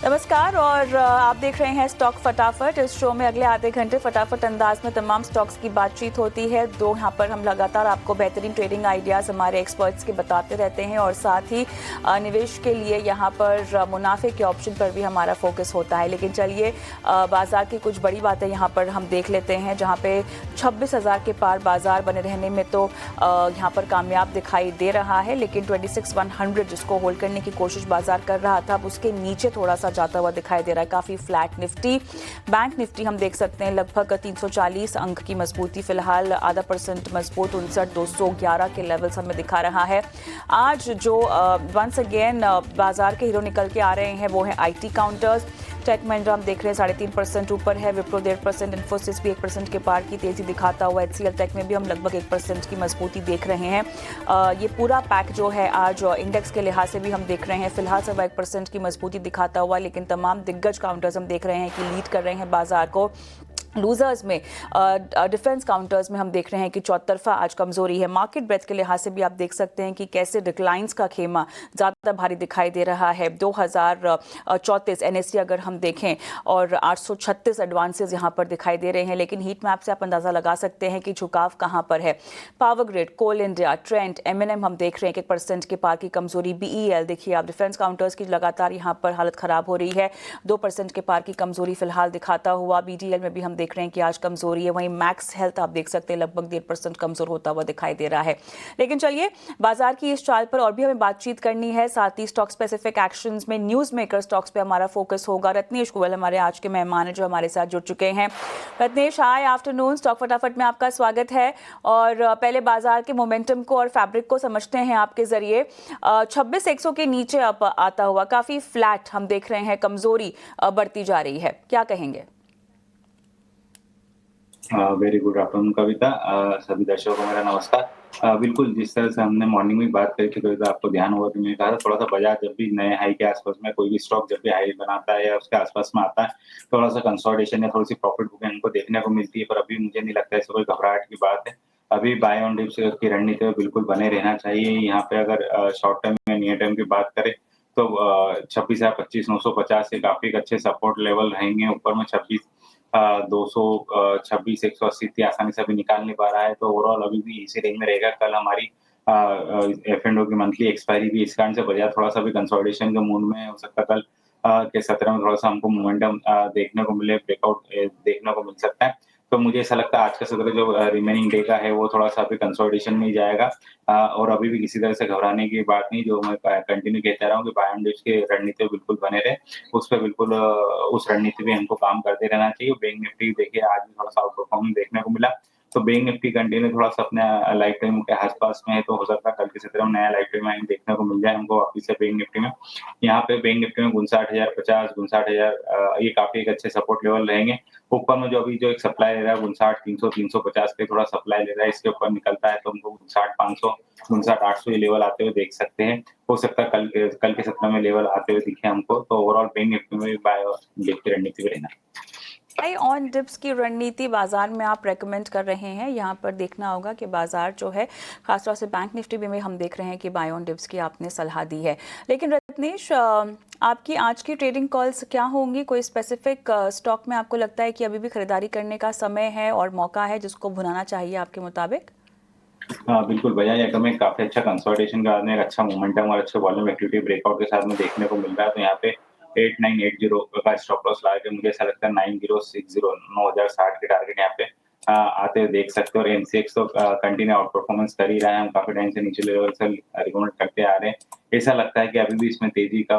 नमस्कार और आप देख रहे हैं स्टॉक फटाफट। इस शो में अगले आधे घंटे फटाफट अंदाज में तमाम स्टॉक्स की बातचीत होती है। यहाँ पर हम लगातार आपको बेहतरीन ट्रेडिंग आइडियाज़ हमारे एक्सपर्ट्स के बताते रहते हैं और साथ ही निवेश के लिए यहाँ पर मुनाफे के ऑप्शन पर भी हमारा फोकस होता है। लेकिन चलिए बाजार की कुछ बड़ी बातें यहाँ पर हम देख लेते हैं, जहाँ पे 26,000 के पार बाजार बने रहने में तो यहाँ पर कामयाब दिखाई दे रहा है, लेकिन 26,100 जिसको होल्ड करने की कोशिश बाजार कर रहा था, अब उसके नीचे थोड़ा सा जाता हुआ दिखाई दे रहा है। काफी फ्लैट निफ्टी, बैंक निफ्टी हम देख सकते हैं लगभग 340 अंक की मजबूती, फिलहाल आधा % मजबूत 59,211 के लेवल्स हमें दिखा रहा है। आज जो वंस अगेन बाजार के हीरो निकल के आ रहे हैं वो है आईटी काउंटर्स। टेक महिंद्रा हम देख रहे हैं 3.5% ऊपर है, विप्रो 1.5%, इन्फोसिस भी 1% के पार की तेजी दिखाता हुआ। HCL टेक में भी हम लगभग 1% की मजबूती देख रहे हैं। ये पूरा पैक जो है आज इंडेक्स के लिहाज से भी हम देख रहे हैं फिलहाल 1% की मजबूती दिखाता हुआ, लेकिन तमाम दिग्गज काउंटर्स हम देख रहे हैं कि लीड कर रहे हैं बाजार को। लूजर्स में डिफेंस काउंटर्स में हम देख रहे हैं कि चौतरफा आज कमजोरी है। मार्केट ब्रेथ के लिहाज से भी आप देख सकते हैं कि कैसे डिक्लाइंस का खेमा ज़्यादा भारी दिखाई दे रहा है। 2034 NSE अगर हम देखें और 836 एडवांसेस यहाँ पर दिखाई दे रहे हैं, लेकिन हीट मैप से आप अंदाज़ा लगा सकते हैं कि झुकाव कहाँ पर है। पावर ग्रिड, कोल इंडिया, ट्रेंट, M&M हम देख रहे हैं 1% के पार की कमजोरी। BEL देखिए आप, डिफेंस काउंटर्स की लगातार यहाँ पर हालत खराब हो रही है, 2% के पार की कमजोरी फिलहाल दिखाता हुआ। BDL में भी हम देख रहे हैं कि आज कमजोरी है। वहीं मैक्स हेल्थ आप देख सकते हैं लगभग 1.5% कमजोर होता हुआ दिखाई दे रहा है। लेकिन चलिए बाजार की इस चाल पर और भी हमें बातचीत करनी है, साथ ही स्टॉक स्पेसिफिक एक्शंस में न्यूज मेकर स्टॉक्स पे हमारा फोकस होगा। रत्नेश गोयल हमारे आज के मेहमान हैं जो हमारे साथ जुड़ चुके हैं। रत्नेश, हाय आफ्टरनून, स्टॉक फटाफट में आपका स्वागत है। और पहले बाजार के मोमेंटम को और फैब्रिक को समझते हैं आपके जरिए। 26,100 के नीचे अब आता हुआ काफी फ्लैट हम देख रहे हैं, कमजोरी बढ़ती जा रही है, क्या कहेंगे? वेरी गुड आफ्टरनून कविता। सभी दर्शकों को मेरा नमस्कार। बिल्कुल जिस तरह से हमने मॉर्निंग में बात करी थी कविता, आपको ध्यान होगा कि मैंने कहा था थोड़ा सा बाजार जब भी नए हाई के आसपास में कोई भी स्टॉक जब भी हाई बनाता है या उसके आसपास में आता है, थोड़ा सा कंसोलिडेशन या थोड़ी सी प्रॉफिट बुकिंग हमको देखने को मिलती है। पर अभी मुझे नहीं लगता ऐसे कोई घबराहट की बात है। अभी बाय ऑन डिप्स की रणनीति में बिल्कुल बने रहना चाहिए। यहाँ पे अगर शॉर्ट टर्म या नियर टर्म की बात करें तो 26,25,950 से काफी अच्छे सपोर्ट लेवल रहेंगे। ऊपर में 26 180 इतनी आसानी से अभी निकाल नहीं पा रहा है, तो ओवरऑल अभी भी इसी रेंज में रहेगा। कल हमारी F&O की मंथली एक्सपायरी भी इस कारण से बाजार थोड़ा सा भी कंसोलिडेशन के मूड में है। हो सकता है कल के सत्र में थोड़ा सा हमको मोमेंटम देखने को मिले, ब्रेकआउट देखने को मिल सकता है। तो मुझे ऐसा लगता है आज का सत्र जो रिमेनिंग डे का है वो थोड़ा सा अभी कंसोलिडेशन में ही जाएगा। और अभी भी किसी तरह से घबराने की बात नहीं, जो मैं कंटिन्यू कहता रहा हूँ कि बाय ऑन डिप्स की रणनीति बिल्कुल बने रहे, उस पे बिल्कुल उस रणनीति पे हमको काम करते रहना चाहिए। बैंक निफ्टी देखिए आज भी थोड़ा सा आउट परफॉर्म देखने को मिला, तो बैंक निफ्टी कंटिन्यू थोड़ा सा अपने लाइफ टाइम के आसपास में है, तो हो सकता है कल के सत्र में नया लाइफ टाइम देखने को मिल जाए हमको वापिस से बैंक निफ्टी में। यहाँ पे बैंक निफ्टी में 59,050, 59,000 ये काफी एक अच्छे सपोर्ट लेवल रहेंगे। ऊपर में जो अभी जो एक सप्लाई ले रहा है 59,300, 350 पे थोड़ा सप्लाई ले रहा है, इसके ऊपर निकलता है तो हमको 59,500, 59,800 ये लेवल आते हुए देख सकते हैं। हो सकता है कल के सत्र में लेवल आते हुए दिखे हमको, तो ओवरऑल बैंक निफ्टी में भी बाय डिप की रणनीति में रहना। बाय ऑन डिप्स की रणनीति बाजार में आप रेकमेंड कर रहे हैं। यहाँ पर देखना होगा कि बाजार जो है खासतौर से बैंक निफ्टी में हम देख रहे हैं कि बाय ऑन डिप्स की आपने सलाह दी है। लेकिन रत्नेश, आपकी आज की ट्रेडिंग कॉल्स क्या होंगी? कोई स्पेसिफिक स्टॉक में आपको लगता है कि अभी भी खरीदारी करने का समय है और मौका है जिसको भुनाना चाहिए आपके मुताबिक? हाँ बिल्कुल, बजाज एटम में काफी अच्छा कंसोलिडेशन का एक अच्छा मोमेंटम और अच्छे वॉल्यूम एक्टिविटी ब्रेकआउट के साथ में देखने को मिल रहा है। तो यहाँ पे 8980 का स्टॉप लॉस लगा के मुझे ऐसा लगता है 9060, 9060 के टारगेट यहाँ पे आते हुए देख सकते हैं। और MCX तो कंटिन्यू आउट परफॉर्मेंस कर ही रहा है, हम काफी टाइम से नीचे लेवल से रिकमेंड करते आ रहे हैं। ऐसा लगता है कि अभी भी इसमें तेजी का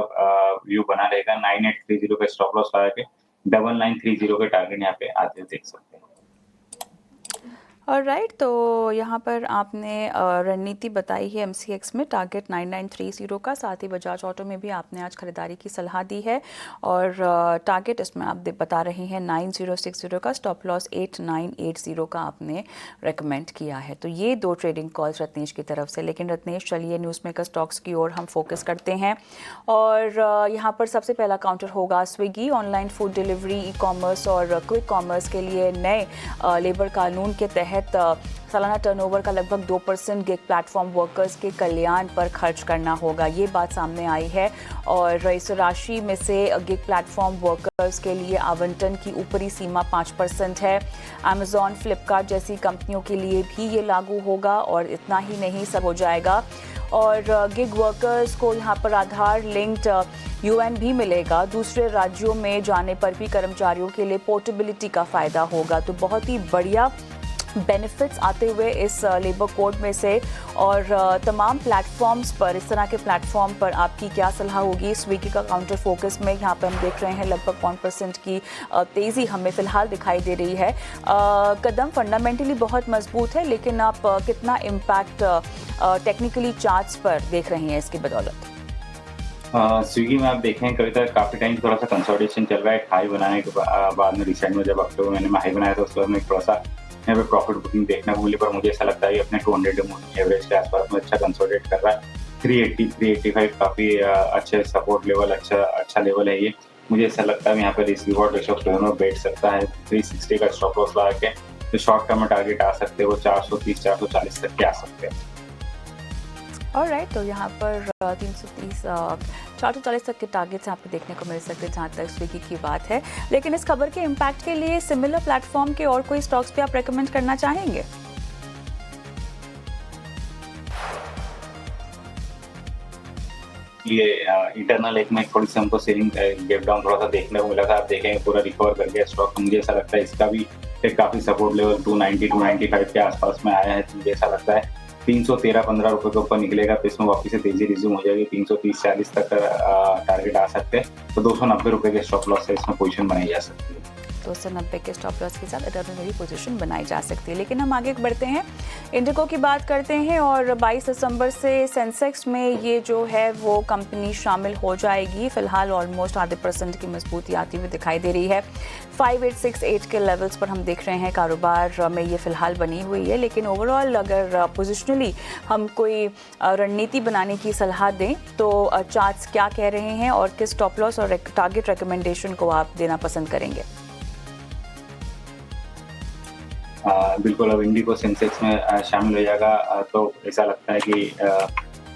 व्यू बना रहेगा। 9830 का स्टॉप लॉस लगा के 9930 के टारगेट यहाँ पे आते हुए देख सकते हैं। ऑलराइट, तो यहाँ पर आपने रणनीति बताई है MCX में टारगेट 9930 का, साथ ही बजाज ऑटो में भी आपने आज खरीदारी की सलाह दी है और टारगेट इसमें आप बता रहे हैं 9060 का, स्टॉप लॉस 8980 का आपने रेकमेंड किया है। तो ये दो ट्रेडिंग कॉल्स रत्नेश की तरफ से। लेकिन रत्नेश, चलिए न्यूज़ मेकर स्टॉक्स की ओर हम फोकस करते हैं और यहाँ पर सबसे पहला काउंटर होगा Swiggy. Online food delivery, e commerce और क्विक कॉमर्स के लिए नए लेबर कानून के तहत तहत सालाना टर्नओवर का लगभग 2% गिग प्लेटफॉर्म वर्कर्स के कल्याण पर खर्च करना होगा। ये बात सामने आई है और इस राशि में से गिग प्लेटफॉर्म वर्कर्स के लिए आवंटन की ऊपरी सीमा 5% है। अमेजॉन, फ्लिपकार्ट जैसी कंपनियों के लिए भी ये लागू होगा और इतना ही नहीं, सब हो जाएगा। और गिग वर्कर्स को यहाँ पर आधार लिंक्ड यूएन भी मिलेगा। दूसरे राज्यों में जाने पर भी कर्मचारियों के लिए पोर्टेबिलिटी का फ़ायदा होगा। तो बहुत ही बढ़िया बेनिफिट्स आते हुए इस लेबर कोड में से। और तमाम प्लेटफॉर्म्स पर, इस तरह के प्लेटफॉर्म पर आपकी क्या सलाह होगी? स्विगी का काउंटर फोकस में यहाँ पर हम देख रहे हैं लगभग 1% की तेज़ी हमें फ़िलहाल दिखाई दे रही है। कदम फंडामेंटली बहुत मजबूत है, लेकिन आप कितना इम्पैक्ट टेक्निकली चार्ट्स पर देख रहे हैं इसकी बदौलत? स्विगी में आप देखें कविता, काफी टाइम थोड़ा सा कंसोलिडेशन चल रहा है। हाई बनाने के बाद में रिसेंट में जब अक्टूबर महीने में हाई बनाया था, उसके बाद में थोड़ा सा यहाँ पे प्रॉफिट बुकिंग देखने को मिली, पर मुझे ऐसा लगता है कि अपने 200 एवरेज के आसपास में अच्छा कंसोलिडेट कर रहा है। 380-385 काफी अच्छे सपोर्ट लेवल, अच्छा लेवल है ये। मुझे ऐसा लगता है यहाँ पे रिस्क रिवॉर्ड रेशियो दोनों बैठ सकता है। 360 का स्टॉप लॉस लगा के जो शॉर्ट टर्म में टारगेट आ सकते हैं वो 430-440 तक के आ सकते हैं। ऑलराइट, तो यहाँ पर 330 440 तक के टारगेट्स यहाँ पे देखने को मिल सकते हैं जहाँ तक स्विगी की बात है। लेकिन इस खबर के इम्पैक्ट के लिए सिमिलर प्लेटफॉर्म के और कोई स्टॉक्स भी आप रेकमेंड करना चाहेंगे? ये इंटरनल एक में थोड़ी सी हमको सेलिंग गैप डाउन थोड़ा सा देखने को मिला था। आप देखेंगे पूरा रिकवर कर गया स्टॉक। मुझे ऐसा लगता है इसका भी एक काफी सपोर्ट लेवल 290-295 के आसपास में आया है। मुझे ऐसा लगता है 313-15 रुपए के ऊपर निकलेगा तो इसमें वापस से तेजी रिज्यूम हो जाएगी। 330-40 तक टारगेट आ सकते हैं, तो 290 रुपए के स्टॉप लॉस से इसमें पोजीशन बनाई जा सकती है। 290 के स्टॉप लॉस के साथ ऑर्डिनरी पोजीशन बनाई जा सकती है। लेकिन हम आगे बढ़ते हैं, इंडिको की बात करते हैं और 22 दिसंबर से सेंसेक्स में ये जो है वो कंपनी शामिल हो जाएगी। फिलहाल ऑलमोस्ट आधे % की मजबूती आती हुई दिखाई दे रही है। 5868 के लेवल्स पर हम देख रहे हैं कारोबार में ये फिलहाल बनी हुई है। लेकिन ओवरऑल अगर पोजिशनली हम कोई रणनीति बनाने की सलाह दें तो चार्ट्स क्या कह रहे हैं और किस स्टॉप लॉस और टारगेट रिकमेंडेशन को आप देना पसंद करेंगे? बिल्कुल, अब इंडिको सेंसेक्स में शामिल हो जाएगा तो ऐसा लगता है कि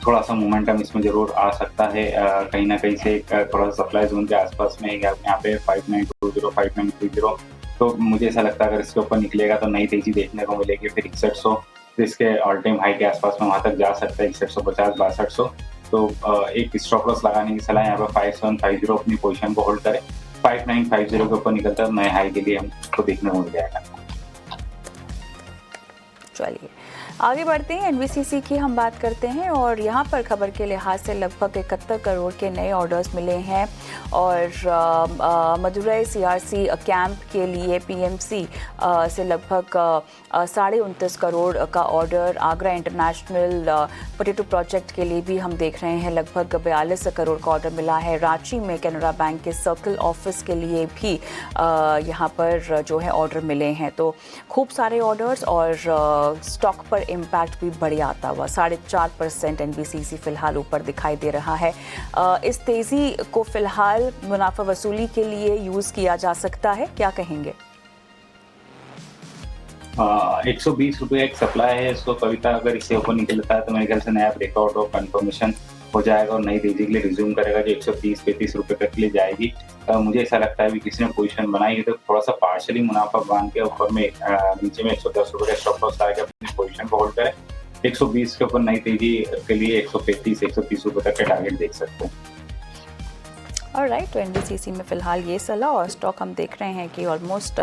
थोड़ा सा मोमेंटम इसमें जरूर आ सकता है। कहीं ना कहीं से थोड़ा सा सप्लाई जोन के आसपास में यहाँ पे 5920 5930, तो मुझे ऐसा लगता है अगर इसके ऊपर निकलेगा तो नई तेजी देखने को मिलेगी। फिर 6100 इसके ऑल टाइम हाई के आसपास में वहाँ तक जा सकता है, 6150-6200। तो एक स्टॉप लॉस लगाने की सलाह यहाँ पे 5750 अपनी पोजीशन को होल्ड करें। 5950 के ऊपर निकलता है नए हाई के लिए हमको देखने को मिल जाएगा। चलिए आगे बढ़ते हैं, एनबीसीसी की हम बात करते हैं और यहाँ पर खबर के लिहाज से लगभग 71 करोड़ के नए ऑर्डर्स मिले हैं। और मदुरई सीआरसी कैंप के लिए पीएमसी से लगभग 29.5 करोड़ का order. Agra international potato project के लिए भी हम देख रहे हैं लगभग 42 करोड़ का ऑर्डर मिला है। रांची में कैनरा बैंक के सर्कल ऑफिस के लिए भी यहाँ पर जो है ऑर्डर मिले हैं। तो खूब सारे ऑर्डर्स और स्टॉक पर इम्पैक्ट भी बढ़िया आता हुआ 4.5% एनबीसीसी फिलहाल ऊपर दिखाई दे रहा है। इस तेजी को फिलहाल मुनाफा वसूली के लिए यूज किया जा सकता है, क्या कहेंगे? 120 रुपये एक सप्लाई है, इसको कविता अगर इससे ऊपर निकलता है तो मेरे ख्याल से नया ब्रेकआउट और कंफर्मेशन हो जाएगा और नई तेजी के लिए रिज्यूम करेगा जो 130-35 रुपये तक के लिए जाएगी। मुझे ऐसा लगता है कि किसी ने पोजीशन बनाई है तो थोड़ा सा पार्शली मुनाफा बांध के ऊपर में नीचे में 110 रुपये का स्टॉप लॉस लगा के अपनी पोजीशन को होल्ड करें। 120 के ऊपर नई तेजी के लिए 135-130 रुपये तक के टारगेट देख सकते हैं। ऑलराइट, तो एनबीसीसी में फिलहाल ये सलाह और स्टॉक हम देख रहे हैं कि ऑलमोस्ट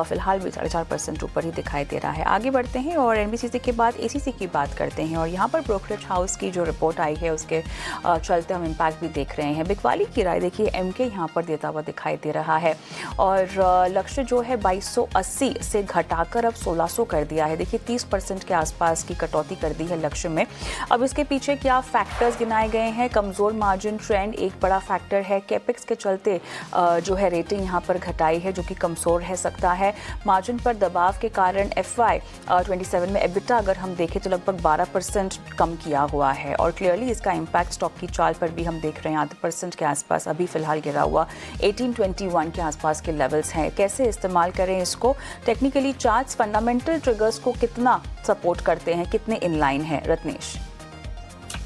फिलहाल भी 4.5% ऊपर ही दिखाई दे रहा है। आगे बढ़ते हैं और एनबीसीसी के बाद एसीसी की बात करते हैं और यहाँ पर ब्रोकरेज हाउस की जो रिपोर्ट आई है उसके चलते हम इम्पैक्ट भी देख रहे हैं। बिकवाली की राय देखिए एमके यहाँ पर देता हुआ दिखाई दे रहा है और लक्ष्य जो है 2280 से घटाकर अब 1600 कर दिया है। देखिए 30% के आसपास की कटौती कर दी है लक्ष्य में। अब इसके पीछे क्या फैक्टर्स गिनाए गए हैं? कमज़ोर मार्जिन ट्रेंड एक बड़ा फैक्टर है। है। कैपेक्स के चलते जो है रेटिंग यहाँ पर घटाई है, जो कि कमज़ोर रह सकता है। मार्जिन पर दबाव के कारण FY 27 में एबिटा अगर हम देखें तो लगभग 12% कम किया हुआ है और क्लियरली इसका इम्पैक्ट स्टॉक की चाल पर भी हम देख रहे हैं। 0.5% के आसपास अभी फिलहाल गिरा हुआ 1821 के आसपास के लेवल्स हैं। कैसे इस्तेमाल करें इसको? टेक्निकली चार्ट्स फंडामेंटल ट्रिगर्स को कितना सपोर्ट करते हैं, कितने इनलाइन हैं रत्नेश?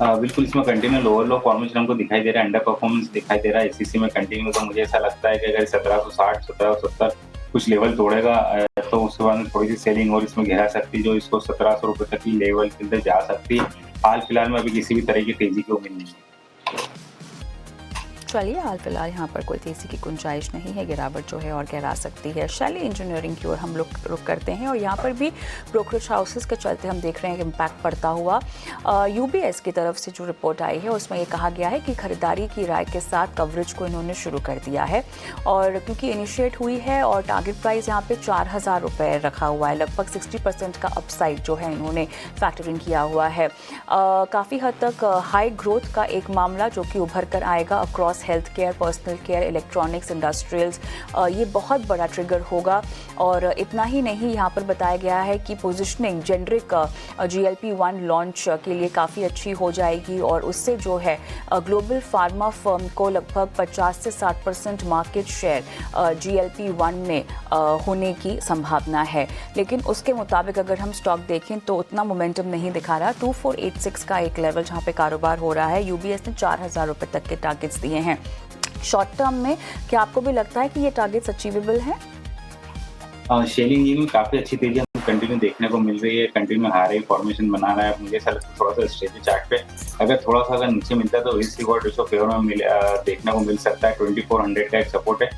बिल्कुल, इसमें कंटिन्यू लोअर लो फॉर्मेशन हमको दिखाई दे रहा है, अंडर परफॉर्मेंस दिखाई दे रहा है एससीसी में कंटिन्यू। तो मुझे ऐसा लगता है कि अगर 1760 1770 कुछ लेवल तोड़ेगा तो उसके बाद में थोड़ी सी सेलिंग और इसमें गिरा सकती है, जो इसको 1700 रुपए तक की लेवल के अंदर जा सकती है। हाल फिलहाल में अभी किसी भी तरह की तेजी की उम्मीद नहीं है। चलिए, हाल फिलहाल यहाँ पर कोई तेजी की गुंजाइश नहीं है, गिरावट जो है और गहरा सकती है। शैली इंजीनियरिंग की ओर हम लोग रुक करते हैं और यहाँ पर भी ब्रोकरेज हाउसेस के चलते हम देख रहे हैं कि इम्पैक्ट पड़ता हुआ। UBS की तरफ से जो रिपोर्ट आई है उसमें ये कहा गया है कि खरीदारी की राय के साथ कवरेज को इन्होंने शुरू कर दिया है और क्योंकि इनिशिएट हुई है और टारगेट प्राइस यहाँ पे 4000 रुपये रखा हुआ है, लगभग 60% का अपसाइड जो है इन्होंने फैक्टरिंग किया हुआ है। काफ़ी हद तक हाई ग्रोथ का एक मामला जो कि उभर कर आएगा across health care, personal care, electronics, industrials, ये बहुत बड़ा ट्रिगर होगा। और इतना ही नहीं, यहाँ पर बताया गया है कि पोजीशनिंग जेनरिक GLP-1 लॉन्च के लिए काफ़ी अच्छी हो जाएगी और उससे जो है ग्लोबल फार्मा फर्म को लगभग 50 से 60% मार्केट शेयर GLP-1 में होने की संभावना है। लेकिन उसके मुताबिक अगर हम स्टॉक देखें तो उतना मोमेंटम नहीं दिखा रहा। 2486 का एक लेवल जहाँ पे कारोबार हो रहा है। UBS ने 4000 रुपये तक के टारगेट्स दिए हैं। शॉर्ट टर्म में क्या आपको भी लगता है कि ये टारगेट्स अचीवेबल हैं? शेल इंजीनियरिंग में काफी अच्छी तेजी हमको कंटिन्यू देखने को मिल रही है, कंटिन्यू हाई फॉर्मेशन बना रहा है। मुझे ऐसा लगता है थोड़ा सा स्ट्रेटेजी चार्ट पे अगर नीचे मिलता है तो रिस्क रिवॉर्ड रेशो फेवर में देखने को मिल सकता है। 2400 का एक सपोर्ट है।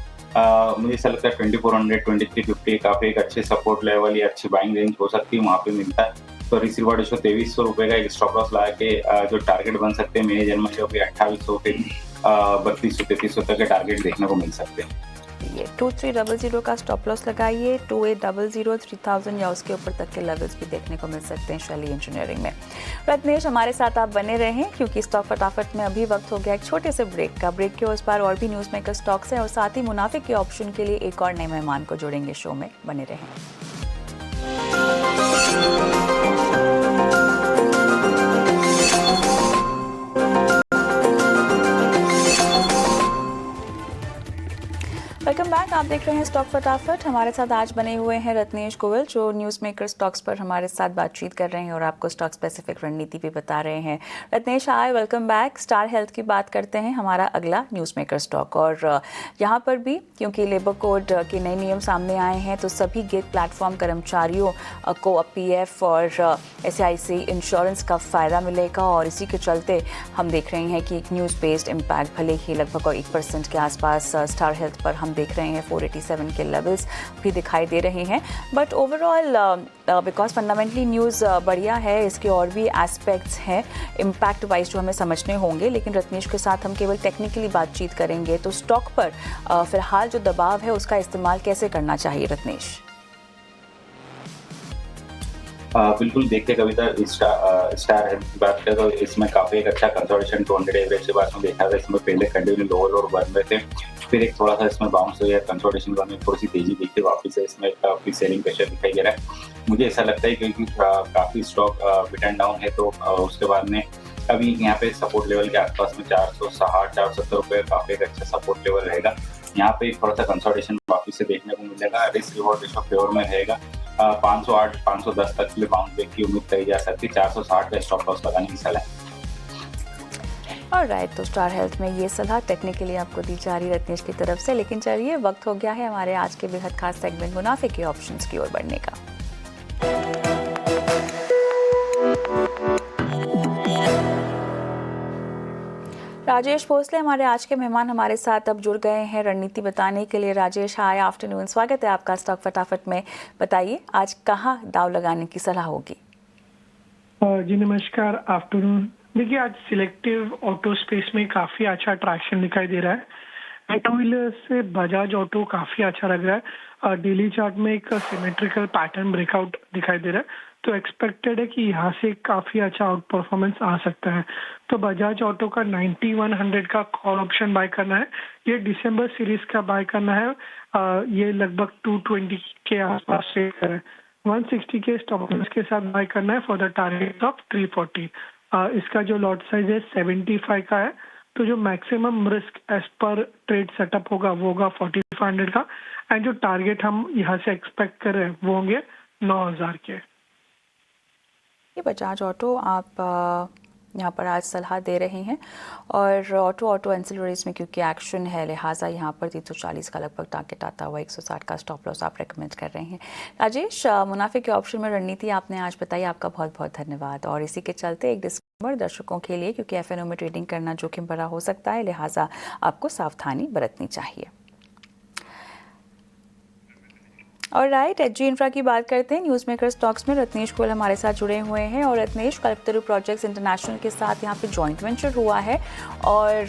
मुझे ऐसा लगता है 2400 2350 काफी एक अच्छे सपोर्ट लेवल या अच्छी बाइंग रेंज हो सकती है, वहाँ पे मिलता है। तो रिस्क रिवॉर्ड रेशो 2300 रुपए का एक स्टॉप लॉस लगा के जो टारगेट बन सकते हैं मेरे जन्म जो कि 2800 से 3200 3300 तक के टारगेट देखने को मिल सकते हैं। ये 2300 का स्टॉप लॉस लगाइए। 2800 3000 या उसके ऊपर तक के लेवल्स भी देखने को मिल सकते हैं शैली इंजीनियरिंग में। रत्नेश, हमारे साथ आप बने रहें क्योंकि स्टॉक फटाफट में अभी वक्त हो गया एक छोटे से ब्रेक का। ब्रेक के उस पार और भी न्यूज़ मेकर स्टॉक्स हैं और साथ ही मुनाफे के ऑप्शन के लिए एक और नए मेहमान को जोड़ेंगे शो में। बने रहें। Welcome back. आप देख रहे हैं स्टॉक फटाफट। हमारे साथ आज बने हुए हैं रत्नेश गोयल जो न्यूज़ मेकर स्टॉक्स पर हमारे साथ बातचीत कर रहे हैं और आपको स्टॉक स्पेसिफिक रणनीति भी बता रहे हैं। रत्नेश, हाय, वेलकम बैक। स्टार हेल्थ की बात करते हैं, हमारा अगला न्यूज़ मेकर स्टॉक। और यहाँ पर भी क्योंकि लेबर कोड के नए नियम सामने आए हैं तो सभी गिग प्लेटफॉर्म कर्मचारियों को PF और SIC इंश्योरेंस का फ़ायदा मिलेगा और इसी के चलते हम देख रहे हैं कि एक न्यूज़ बेस्ड इम्पैक्ट भले ही लगभग 1% के आसपास स्टार हेल्थ पर हम देख रहे हैं। 487 के लेवल्स भी दिखाई दे रहे हैं। But overall because fundamentally news बढ़िया है, इसके और भी एस्पेक्ट्स हैं इम्पैक्ट वाइज जो हमें समझने होंगे, लेकिन रत्नेश के साथ हम केवल टेक्निकली बातचीत करेंगे। तो स्टॉक पर फिलहाल जो दबाव है उसका इस्तेमाल कैसे करना चाहिए रत्नेश? बिल्कुल, देखिए कविता, स्टार हेल्थ की बात करें तो इसमें काफी एक अच्छा कंसोलिडेशन 200 एवरेज के बाद में देखा था। इसमें पहले कंटिन्यू लोअर बन रहे थे, फिर एक थोड़ा सा इसमें बाउंस हुआ, कंसोलिडेशन करने में थोड़ी सी तेजी दिखी, वापस से इसमें काफी सेलिंग प्रेशर दिखाई दे रहा है। मुझे ऐसा लगता है क्योंकि काफी स्टॉक बिटन डाउन है तो उसके बाद में अभी यहाँ पे सपोर्ट लेवल के आसपास में 460 470 रुपए काफी एक अच्छा सपोर्ट लेवल रहेगा। यहाँ पे थोड़ा सा कंसोलिडेशन वापस से देखने को मिलेगा। रिस्क रिवॉर्ड रेशो फेवर में रहेगा। 508 510 तक के लिए बाउंस बैक की उम्मीद करी जा सकती है। 460 का स्टॉप लॉस लगाने की सलाह है। ऑलराइट, तो स्टार हेल्थ में ये सलाह टेक्निकली आपको दी जा रही है रत्नेश की तरफ से। लेकिन चलिए, वक्त हो गया है हमारे आज के बेहद खास सेगमेंट मुनाफे के ऑप्शंस की ओर बढ़ने का। राजेश भोसले हमारे आज के मेहमान हमारे साथ अब जुड़ गए हैं रणनीति बताने के लिए। राजेश, हाय, आफ्टरनून, स्वागत है आपका स्टॉक फटाफट में। बताइए आज कहाँ दाव लगाने की सलाह होगी? जी नमस्कार, आफ्टरनून। देखिए आज सिलेक्टिव ऑटो स्पेस में काफी अच्छा ट्रैक्शन दिखाई दे रहा है। एंड टू व्हीलर से बजाज ऑटो काफी अच्छा लग रहा है। डेली चार्ट में एक सिमेट्रिकल पैटर्न ब्रेकआउट दिखाई दे रहा है, तो एक्सपेक्टेड है कि यहाँ से काफी अच्छा आउट परफॉर्मेंस आ सकता है। तो बजाज ऑटो का 9100 का कॉल ऑप्शन बाय करना है। ये दिसंबर सीरीज का बाय करना है। ये लगभग 220 के आसपास ट्रेड कर रहा है। 160 के स्टॉप लॉस के साथ बाय करना है फॉर द टारगेट ऑफ 340। इसका जो लॉट साइज है 75 का है, तो जो मैक्सिमम रिस्क एज पर ट्रेड सेटअप होगा वो होगा 4500 का, एंड जो टारगेट हम यहाँ से एक्सपेक्ट कर रहे हैं वो होंगे 9000 के। ये बजाज ऑटो आप यहाँ पर आज सलाह दे रहे हैं, और ऑटो एंसिलरीज में क्योंकि एक्शन है लिहाजा यहाँ पर 340 का लगभग टारगेट आता हुआ 160 का स्टॉप लॉस आप रेकमेंड कर रहे हैं। राजेश, मुनाफे के ऑप्शन में रणनीति आपने आज बताई, आपका बहुत बहुत धन्यवाद। और इसी के चलते एक डिस्क्लेमर दर्शकों के लिए, क्योंकि एफएनओ में ट्रेडिंग करना जोखिम भरा हो सकता है, लिहाजा आपको सावधानी बरतनी चाहिए। और राइट, एचजी इंफ्रा की बात करते हैं। न्यूज़ मेकर स्टॉक्स में रत्नेश गोयल हमारे साथ जुड़े हुए हैं। और रत्नेश, कल्पतरू प्रोजेक्ट्स इंटरनेशनल के साथ यहाँ पे जॉइंट वेंचर हुआ है, और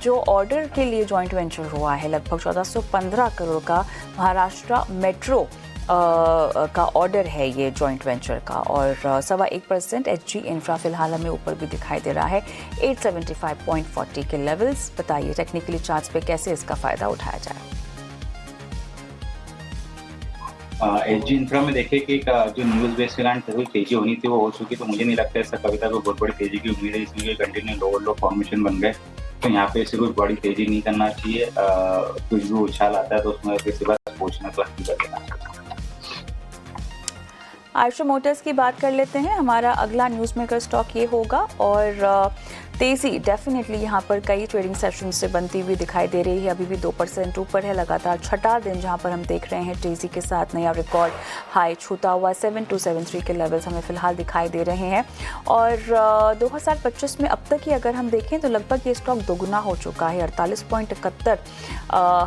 जो ऑर्डर के लिए जॉइंट वेंचर हुआ है लगभग 1415 करोड़ का महाराष्ट्र मेट्रो का ऑर्डर है ये जॉइंट वेंचर का, और 1.25% एचजी इंफ्रा फिलहाल हमें ऊपर भी दिखाई दे रहा है 875.40 के लेवल्स। बताइए टेक्निकली चार्ट्स पे कैसे इसका फ़ायदा उठाया जाए। एचजी इंफ्रा में देखे कि जो न्यूज बेस के कारण थोड़ी तेजी होनी थी वो हो चुकी, तो मुझे नहीं लगता ऐसा कविता को बहुत बड़ी तेजी की उम्मीद है, इसमें कंटिन्यू लोअर लो फॉर्मेशन बन गए, तो यहाँ पे इसे कोई बड़ी तेजी नहीं करना चाहिए। कुछ भी उछाल आता है तो उसमें किसी बात सोचना तो अच्छी कर देना चाहिए। आयशर मोटर्स की बात कर लेते हैं। हमारा अगला न्यूज़ मेकर स्टॉक ये होगा, और तेज़ी डेफिनेटली यहाँ पर कई ट्रेडिंग सेशन से बनती हुई दिखाई दे रही है। अभी भी 2% ऊपर है, लगातार छठा दिन जहाँ पर हम देख रहे हैं तेज़ी के साथ नया रिकॉर्ड हाई छूता हुआ 7273 के लेवल्स हमें फिलहाल दिखाई दे रहे हैं। और 2025 में अब तक ही अगर हम देखें तो लगभग ये स्टॉक दोगुना हो चुका है। 48.71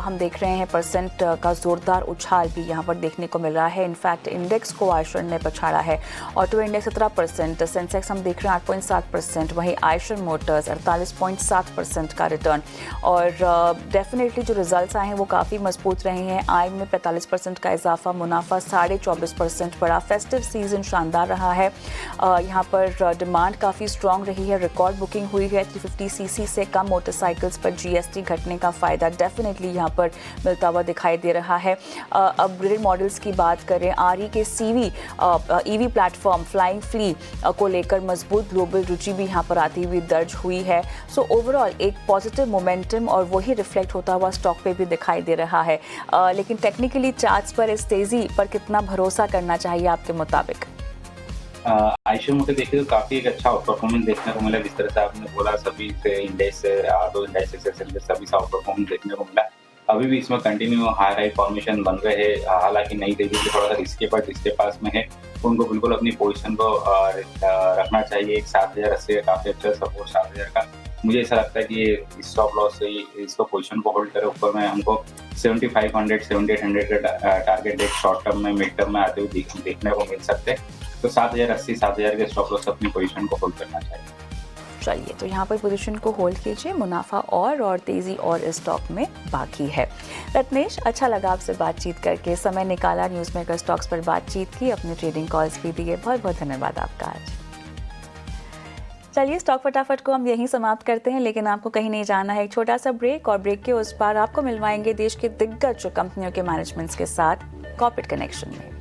हम देख रहे हैं परसेंट का जोरदार उछाल भी यहाँ पर देखने को मिल रहा है। इनफैक्ट इंडेक्स को आयशर ने पछाड़ा है। ऑटो इंडेक्स 17%, सेंसेक्स हम देख रहे हैं 8.7%, वहीं आयशर 48.7% का रिटर्न। और डेफिनेटली जो रिजल्ट्स आए हैं वो काफ़ी मजबूत रहे हैं। आय में 45% का इजाफा, मुनाफा 24.5% बढ़ा। फेस्टिव सीजन शानदार रहा है। यहाँ पर डिमांड काफ़ी स्ट्रॉन्ग रही है। रिकॉर्ड बुकिंग हुई है। 350 सीसी से कम मोटरसाइकिल्स पर जीएसटी घटने का फ़ायदा डेफिनेटली यहाँ पर मिलता हुआ दिखाई दे रहा है। अपग्रेडेड मॉडल्स की बात करें, आरई के CV EV platform Flying Flea को लेकर मजबूत ग्लोबल रुचि भी यहाँ पर आती हुई दर्ज हुई है। सो ओवरऑल एक पॉजिटिव मोमेंटम और वही रिफ्लेक्ट होता हुआ स्टॉक पे भी दिखाई दे रहा है। लेकिन टेक्निकली चार्ट्स पर इस तेजी पर कितना भरोसा करना चाहिए आपके मुताबिक? आयशर मोटर देखे तो काफी एक अच्छा परफॉर्मेंस देखने को मिला। जिस तरह से आपने बोला, सभी से इंडेक्स दो इंडेक्स सभी से आउट परफॉर्मेंस देखने को मिला। अभी भी इसमें कंटिन्यू हाई फॉर्मेशन बन रहे हैं। हालांकि नई तेजी से थोड़ा सा रिस्क पर जिसके पास में है उनको बिल्कुल अपनी पोजीशन को रखना चाहिए। एक 7080 का काफी अच्छा सपोर्ट 7000 का। मुझे ऐसा लगता है कि ये स्टॉप लॉस से इसको पोजीशन को होल्ड करे। ऊपर में हमको 7500 7800 का टारगेट एक शॉर्ट टर्म में मिड टर्म में आते हुए देखने को मिल सकते हैं। तो 7080 7000 के स्टॉप लॉस अपनी पोजीशन को होल्ड करना चाहिए। चलिए, तो यहाँ पर पोजीशन को होल्ड कीजिए। मुनाफा और तेज़ी और इस स्टॉक में बाकी है। रत्नेश, अच्छा लगा आपसे बातचीत करके, समय निकाला, न्यूज़ मेकर स्टॉक्स पर बातचीत की, अपने ट्रेडिंग कॉल्स भी दिए। बहुत बहुत धन्यवाद आपका आज। चलिए, स्टॉक फटाफट को हम यहीं समाप्त करते हैं, लेकिन आपको कहीं नहीं जाना है। एक छोटा सा ब्रेक, और ब्रेक के उस पार आपको मिलवाएंगे देश के दिग्गज कंपनियों के मैनेजमेंट्स के साथ कॉर्पोरेट कनेक्शन में।